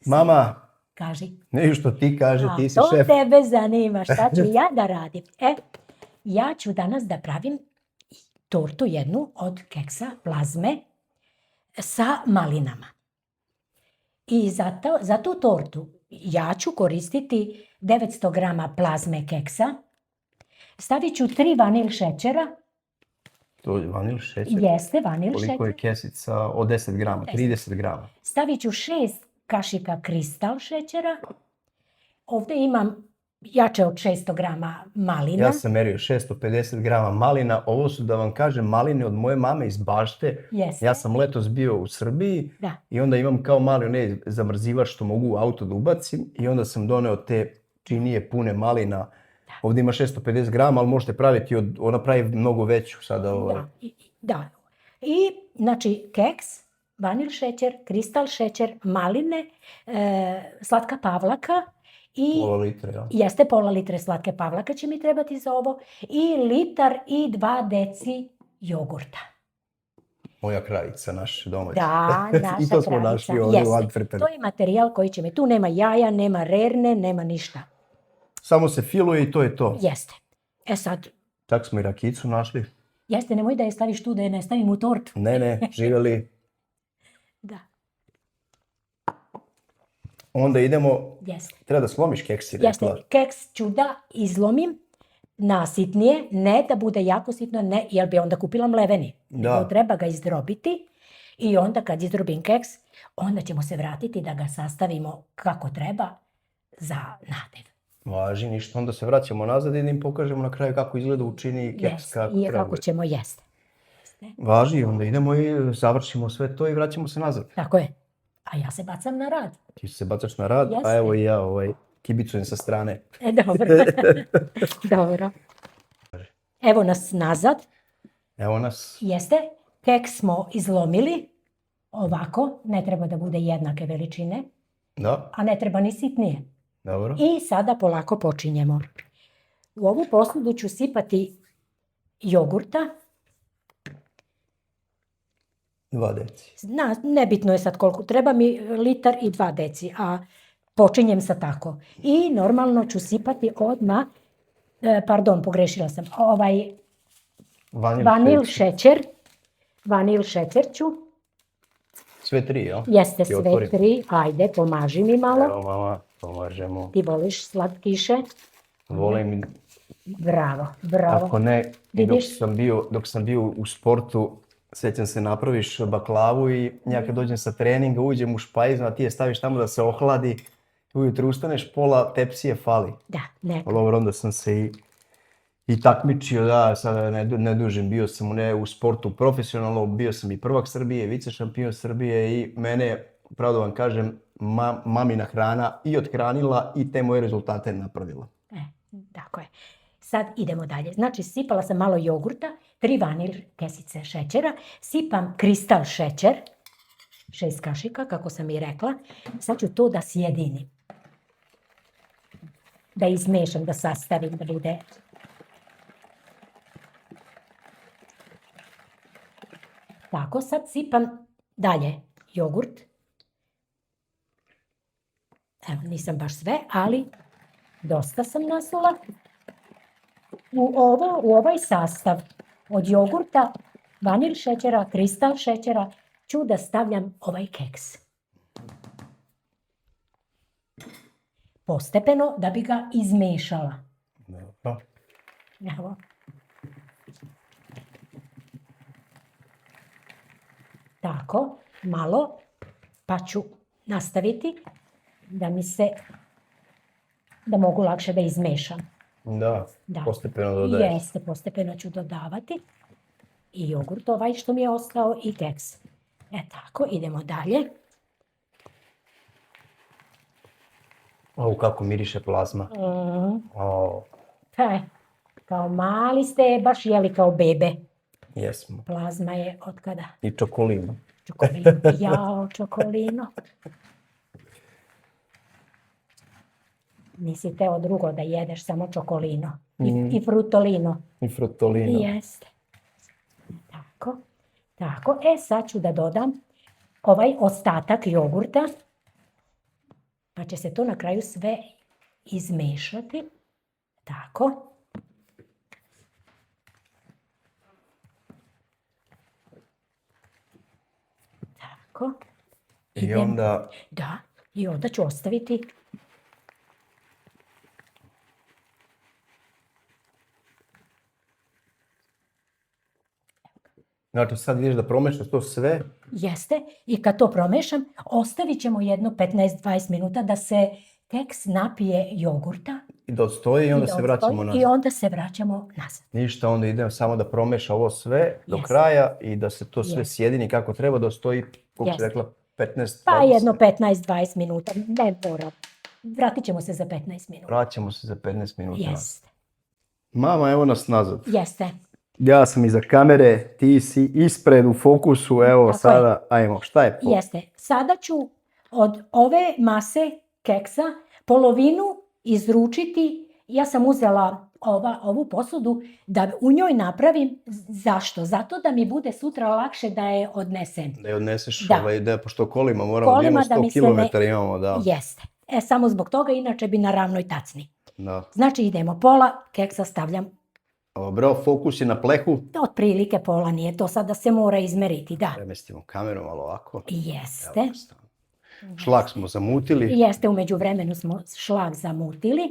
Mama, Kaži. nešto ti kaže, ti si To šef. tebe zanima, šta ću ja da radim? Ja ću danas da pravim tortu jednu od keksa plazme sa malinama. I za tu tortu ja ću koristiti 900 grama plazme keksa. Stavit ću 3 vanil šećera. To je vanil šećer? Jeste, vanil šećer. Koliko je kesica od 10 grama? 30 grama. Stavit ću 6 kašika kristal šećera. Ovdje imam jače od 600 grama malina. Ja sam merio 650 grama malina. Ovo su, da vam kažem, maline od moje mame iz Bašte. Jeste. Ja sam letos bio u Srbiji Da. i onda imam kao mali onaj zamrzivač što mogu u auto da ubacim i onda sam doneo te činije pune malina. Ovdje ima 650 grama, ali možete praviti, ona pravi mnogo veću sada. Da. I, znači, keks, vanil šećer, kristal šećer, maline, slatka pavlaka i... Pola litre, ja. Jeste, pola litre slatke pavlaka će mi trebati za ovo. I litar i 2 deci jogurta. Moja kravica, naša domaća. Da, naša I to smo kravica. našli ovdje u Jeste. Antwerpenu. To je materijal koji će mi... Tu nema jaja, nema rerne, nema ništa. Samo se filuje i to je to. Jeste. Sad, Čak smo i rakicu našli. jeste, nemoj da je staviš tu, da je ne stavim u tortu. Ne, živjeli. Da, Onda idemo, jeste. treba da slomiš keksi, Jeste, rekla. keks ću da izlomim na sitnije, ne da bude jako sitno, ne, jer bi onda kupila mleveni. Da. Nego treba ga izdrobiti i onda kad izdrobim keks, onda ćemo se vratiti da ga sastavimo kako treba za nadev. Važi, ništa. Onda se vraćamo nazad i da im pokažemo na kraju kako izgleda u čini keks. I kako ćemo jesti. Važi, onda idemo i završimo sve to i vraćamo se nazad. Tako je. A ja se bacam na rad. Ti se bacaš na rad, Jeste. a evo i ja kibicujem sa strane. Dobro. Dobro. Evo nas nazad. Evo nas. Jeste, keks smo izlomili. Ovako, ne treba da bude jednake veličine, Da, a ne treba ni sitnije. dobro. I sada polako počinjemo. U ovu posudu ću sipati jogurta. 2 deci. Nebitno je sad koliko, treba mi litar i 2 deci, a počinjem sa tako. I normalno ću sipati odmah, pogrešila sam, vanil šećer. Vanil šećer ću. Sve 3, jel? Jeste Ti sve otvorim. 3, ajde, pomaži mi malo. Evo mama, pomažemo. Ti voliš slatkiše? Volim, Bravo, bravo. ako ne, i Vidiš? dok sam bio u sportu, sjećam se, napraviš baklavu i ja kad dođem sa treninga, uđem u špajz, a ti je staviš tamo da se ohladi, ujutro ustaneš, pola tepsije fali. Da, neka. Ali onda sam se i takmičio, da, sada ne dužim, bio sam u sportu profesionalno, bio sam i prvak Srbije, vice šampion Srbije i mene, pravo da vam kažem, mamina hrana i othranila i te moje rezultate napravila. Tako je. Sad idemo dalje. Znači, sipala sam malo jogurta, 3 vanil kesice šećera, sipam kristal šećer, 6 kašika, kako sam i rekla. Sad ću to da sjedinim. Da izmešam, da sastavim, da bude... Tako, sad sipam dalje jogurt. Evo, nisam baš sve, ali dosta sam nasula. U ovaj sastav od jogurta, vanil šećera, kristal šećera, ću da stavljam ovaj keks. Postepeno da bi ga izmešala. Dobro. Evo. Tako, malo, pa ću nastaviti da mogu lakše da izmešam. Da, postepeno dodaješ. Jeste, postepeno ću dodavati. I jogurt ovaj što mi je ostao i keks. Tako, idemo dalje. Ovo kako miriše plazma. Kao mali ste baš jeli kao bebe. Jesmo. Plazma je od kada? I čokolino. Čokolino. Jao, čokolino. Nisi teo drugo da jedeš, samo čokolino. I frutolino. I frutolino. Jeste. Tako. Sad ću da dodam ovaj ostatak jogurta. Pa će se to na kraju sve izmešati. Tako. Tako. I onda... Da, i onda ću ostaviti. Znači sad vidiš da promešaš to sve. Jeste. I kad to promešam, ostavit ćemo jedno 15-20 minuta da se keks napije jogurta. I da odstoji i onda da se vraćamo odstoji nazad. I onda se vraćamo nazad. Ništa, onda idem samo da promeša ovo sve do Jeste. kraja i da se to sve Jeste. sjedini kako treba, da stoji, koliko si Jeste. rekla, 15, Pa 20. jedno 15-20 minuta. Ne mora. Vratit ćemo se za 15 minuta. Vraćamo se za 15 minuta. Jeste. Mama, evo nas nazad. Jeste. Ja sam iza kamere, ti si ispred u fokusu, evo Tako sada, ajmo, šta je to? Jeste. Sada ću od ove mase keksa polovinu izručiti. Ja sam uzela ovu posudu da u njoj napravim. Zašto? Zato da mi bude sutra lakše da je odnesem. Da je odneseš, Da. pošto kolima moramo da Kolima imamo da mi 100 se km imamo, da. Jeste. Samo zbog toga, inače bi na ravnoj tacni. Da. Znači idemo, pola keksa stavljam. Dobro, fokus je na plehu. Otprilike pola, nije to sad da se mora izmeriti, da. Premestimo kameru malo ovako. Jeste. Evo, šlag smo zamutili. Jeste, u međuvremenu smo šlag zamutili.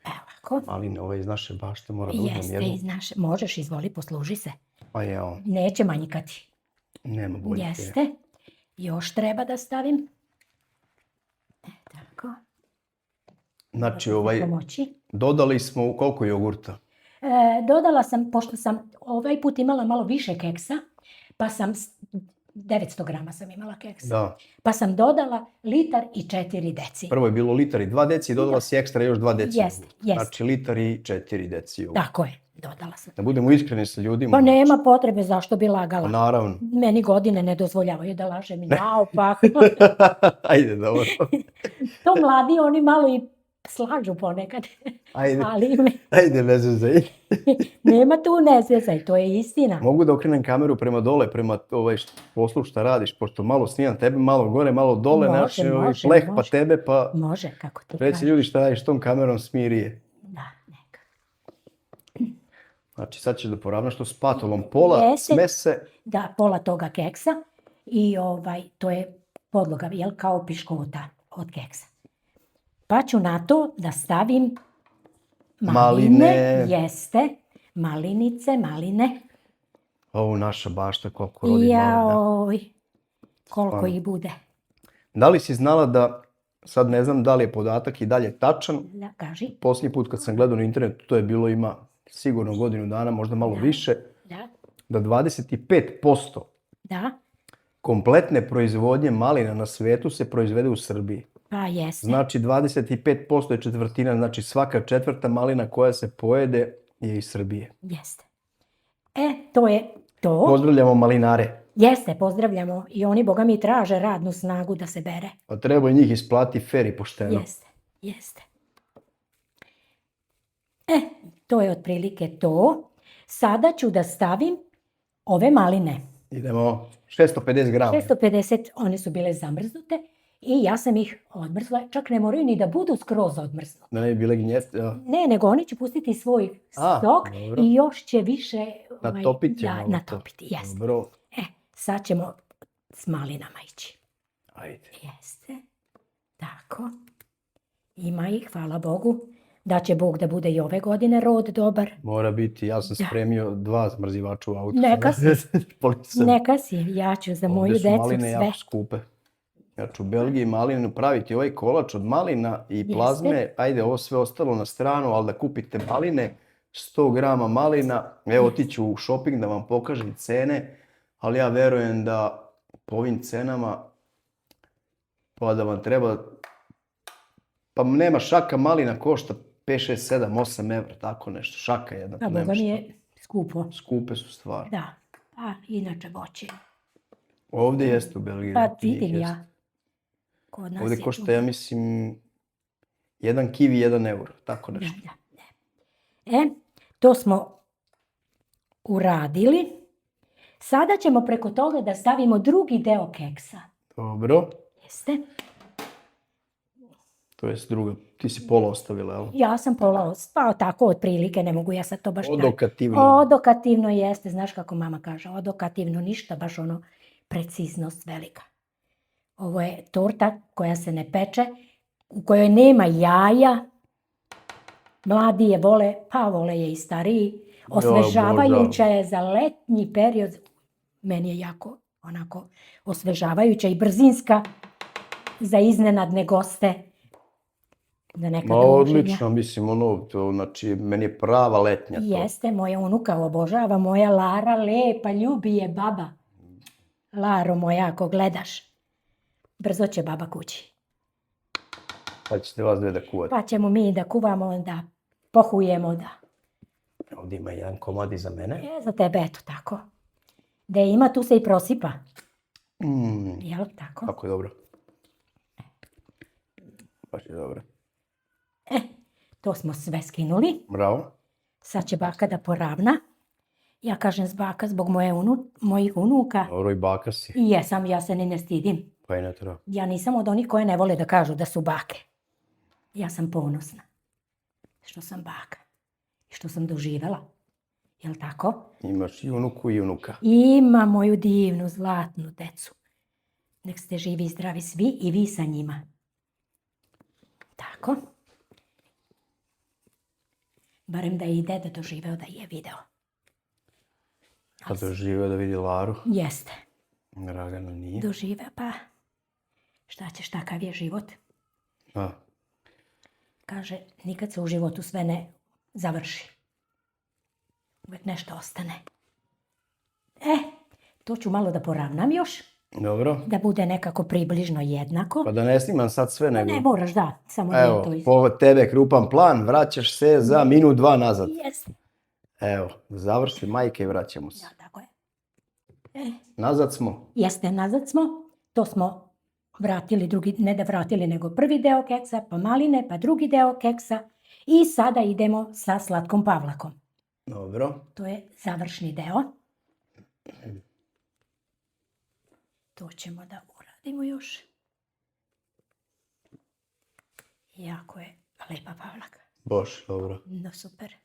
Evo ovako. Maline, ovo je iz naše bašte, mora da uzmem Jeste, jednu. iz naše. Možeš, izvoli, posluži se. Pa evo, Neće manjkati. nema bolje. Jeste. Još treba da stavim. Tako. Znači, Pomoći. dodali smo koliko jogurta? Dodala sam, pošto sam ovaj put imala malo više keksa, pa sam 900 grama sam imala keksa. Da. Pa sam dodala 1,4 deci. Prvo je bilo 1,2 deci i dodala si ekstra još 2 deci. Jeste, jogurta. jeste. Znači 1,4 deci jogurta. Tako je, dodala sam. Da budemo iskreni sa ljudima. Pa nema potrebe zašto bi Pa lagala. naravno. Meni godine ne dozvoljavaju da lažem i naopak. Ajde, dobro. To mladi, oni malo i slažu ponekad. Ajde, Ali ajde, ne zezaj. nema tu nezvezaj, to je istina. Mogu da okrenem kameru prema dole, prema poslu šta radiš, pošto malo snimam tebe, malo gore, malo dole, Može, znači može, pleh pa može. tebe, pa Može, kako ti reći kažeš. ljudi šta radiš tom kamerom, smirije. Da, neka. Znači sad ćeš da poravnaš to s patolom pola, Jeste. smese. Da, pola toga keksa i to je podloga, jel, kao piškota od keksa. Pa ću na to da stavim maline. Jeste, malinice, maline. Ovo naša bašta koliko rodi malina. Jaoj, koliko Stvarno. ih bude. Da li si znala da, sad ne znam da li je podatak i dalje tačan, Da, kaži. posljednji put kad sam gledao na internetu, to je bilo ima sigurno godinu dana, možda malo više, Da, da 25% da, kompletne proizvodnje malina na svetu se proizvede u Srbiji. pa jeste. Znači 25% je četvrtina, znači svaka četvrta malina koja se pojede je iz Srbije. Jeste. To je to. Pozdravljamo malinare. Jeste, pozdravljamo. I oni, boga mi, traže radnu snagu da se bere. Pa treba i njih isplati fer i pošteno. Jeste, jeste. To je otprilike to. Sada ću da stavim ove maline. Idemo 650 grama. 650, one su bile zamrznute i ja sam ih odmrzla. Čak ne moraju ni da budu skroz odmrznute. Da ne bi bile gnjeste. Ja. Ne, nego oni će pustiti svoj A, sok dobro. i još će više Natopit će malo to. natopiti. Jeste. Dobro. Sad ćemo s malinama ići. Ajde. Jeste. Tako. Ima ih, hvala Bogu. Da će Bog da bude i ove godine rod dobar. Mora biti, ja sam Da. spremio 2 zmrzivača u autu. Neka si. Policam. Neka si, ja ću za moju Ovdje su decu maline sve. jako skupe. Ja ću u Belgiji malinu praviti ovaj kolač od malina i plazme. Ajde, ovo sve ostalo na stranu, ali da kupite maline, 100 grama malina. Evo, otiću u shopping da vam pokažem cene, ali ja verujem da po ovim cenama, pa da vam treba, pa nema šaka malina košta 5, 6, 7, 8 evra, tako nešto. Šaka jedna, Pa to nema Boga mi šta. je skupo. Skupe su stvari. Da, a inače voće. Ovdje jeste u Belgiji. Pa kod njih vidim jeste. ja. Kod nas Ovdje je košta, tu. ja mislim, 1 kivi, 1 euro, tako Da, nešto. da. To smo uradili. Sada ćemo preko toga da stavimo drugi deo keksa. Dobro. Jeste. To jest druga, ti si pola ostavila, jel? Ja sam pola, pa tako otprilike, ne mogu ja sad to baš tako. Odokativno. Odokativno jeste, znaš kako mama kaže, odokativno ništa, baš ono preciznost velika. Ovo je torta koja se ne peče, u kojoj nema jaja, mladi je vole, pa vole je i stariji, osvežavajuća je za letnji period, meni je jako onako osvežavajuća i brzinska za iznenadne goste. Da nekada Odlično, mislim, to, znači, meni je prava letnja to. Jeste, moja unuka obožava, moja Lara lepa, ljubi je baba. Laro moja, ako gledaš, brzo će baba kući. Pa ćete vas dve da kuvate. Pa ćemo mi da kuvamo, da pohujemo, da. Ovdje ima jedan komad iza mene. Za tebe, eto tako. Da ima, tu se i prosipa. Jel tako? Kako je dobro. Baš je dobro. To smo sve skinuli. Bravo. Sad će baka da poravna. Ja kažem baka zbog mojih unuka. Dobro, i baka si. I jesam, ja se ni ne stidim. Pa i ne treba. Ja nisam od onih koje ne vole da kažu da su bake. Ja sam ponosna što sam baka i što sam doživela. Jel tako? Imaš i unuku i unuka. Ima moju divnu, zlatnu decu. Nek ste živi i zdravi svi i vi sa njima. Tako. Barem da je i deda doživeo da je video. Pa doživio da vidi Laru. Jeste. Dragana nije. Doživeo, pa šta ćeš, takav je život. A, Kaže, nikad se u životu sve ne završi. Uvijek nešto ostane. To ću malo da poravnam još. dobro. Da bude nekako približno jednako. Pa da ne snimam sad sve nego... Ne moraš, da, samo nije Evo, to isto. po tebe krupan plan, vraćaš se za minut, dva nazad. Jeste. Evo, završi majke i vraćamo se. Da, tako je. Nazad smo. Jeste, nazad smo. To smo vratili drugi, ne da vratili, nego prvi deo keksa, pa maline, pa drugi deo keksa. I sada idemo sa slatkom pavlakom. Dobro. To je završni deo. To ćemo da uradimo još. Jako je lepa pavlaka. Boš, dobro. No, super.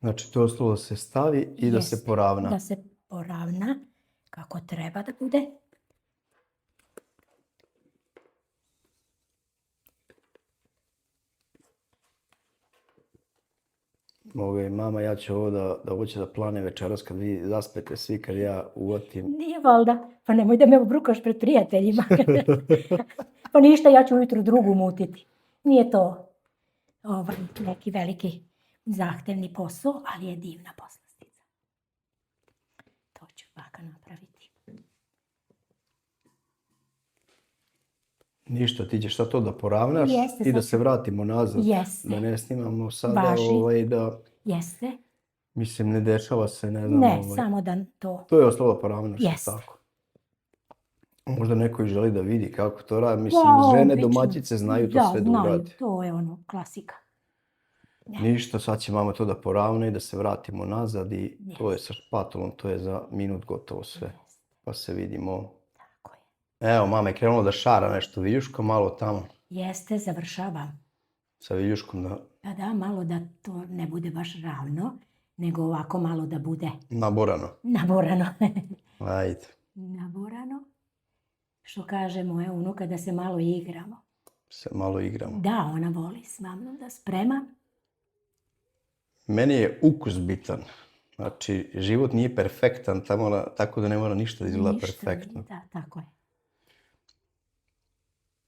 Znači, to ostalo da se stavi i da se Jeste, poravna. Da se poravna kako treba da bude. Mama, ja ću ovo da hoće da plane večeras kad vi zaspete svi, kad ja uvatim. Nije valjda, pa nemoj da me obrukaš pred prijateljima. Pa ništa, ja ću ujutru drugu mutiti. Nije to neki veliki zahtevni posao, ali je divna poslastica. To ću baka napraviti. Ništa, ti ćeš sad to da poravnaš Jeste, i da sad se vratimo nazad. Jeste. Da ne snimamo sada Važi. da... Jeste? Mislim, ne dešava se, ne znam. Ne, samo da to... To je ostalo da poravnaš. Jeste. Tako. Možda neko i želi da vidi kako to radi. Mislim, Pa, žene obično. domaćice znaju to sve da znaju, urade. to je klasika. Ništa, sad će mama to da poravna i da se vratimo nazad i to je sa špatulom, to je za minut gotovo sve. Pa se vidimo. Tako je. Evo, mama je krenula da šara nešto viljuškom, malo tamo Jeste, završavam. sa viljuškom da Pa da, malo da to ne bude baš ravno, nego ovako malo da bude naborano. naborano. Ajde. Naborano. Što kaže moja unuka, da se malo igramo. Se malo igramo. Da, ona voli s mamom da sprema. Meni je ukus bitan. Znači, život nije perfektan, tako da ne mora ništa da izgleda perfektno. Da, tako je.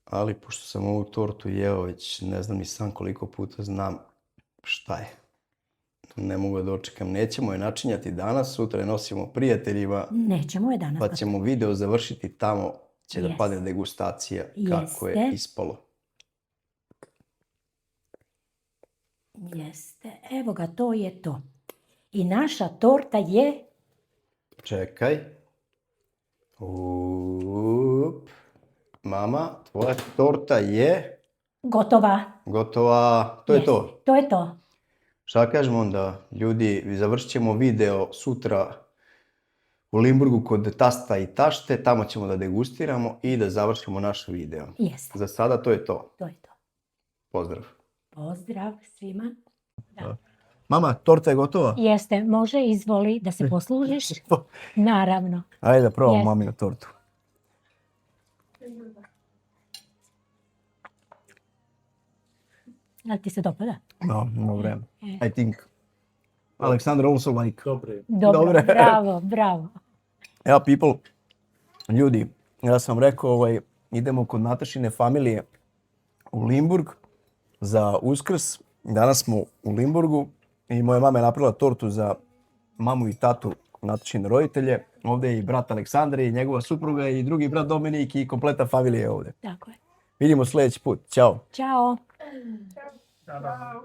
Ali pošto sam ovu tortu jeo već ne znam ni sam koliko puta, znam šta je. Ne mogu da dočekam. Nećemo je načinjati danas, sutra je nosimo prijateljima, Nećemo je danas. pa ćemo video završiti tamo, će da Jeste. padne degustacija kako je Jeste. ispalo. Jeste. Evo ga, to je to. I naša torta je... Čekaj. Up. Mama, tvoja torta je Gotova. gotova. To je Jeste. to. To je to. Šta kažemo onda, ljudi, završit ćemo video sutra u Limburgu kod tasta i tašte, tamo ćemo da degustiramo i da završimo naš video. Jeste, Za sada to je to. to je to. Pozdrav. Pozdrav svima. Da. Mama, torta je gotova? Jeste, može, izvoli da se poslužiš. Naravno. Ajde da probamo Jeste. maminu tortu. Ali ti se dopada? No vreme. I think Alexander also like. Dobre. Dobro, Dobre. bravo, bravo. Evo people, ljudi, ja sam rekao, idemo kod Natašine familije u Limburg za Uskrs. Danas smo u Limburgu i moja mama je napravila tortu za mamu i tatu Natašine roditelje. Ovdje je i brat Aleksandar i njegova supruga i drugi brat Dominik i kompleta familija je ovdje. Tako je. Vidimo sljedeći put. Ćao. Ćao. Ciao.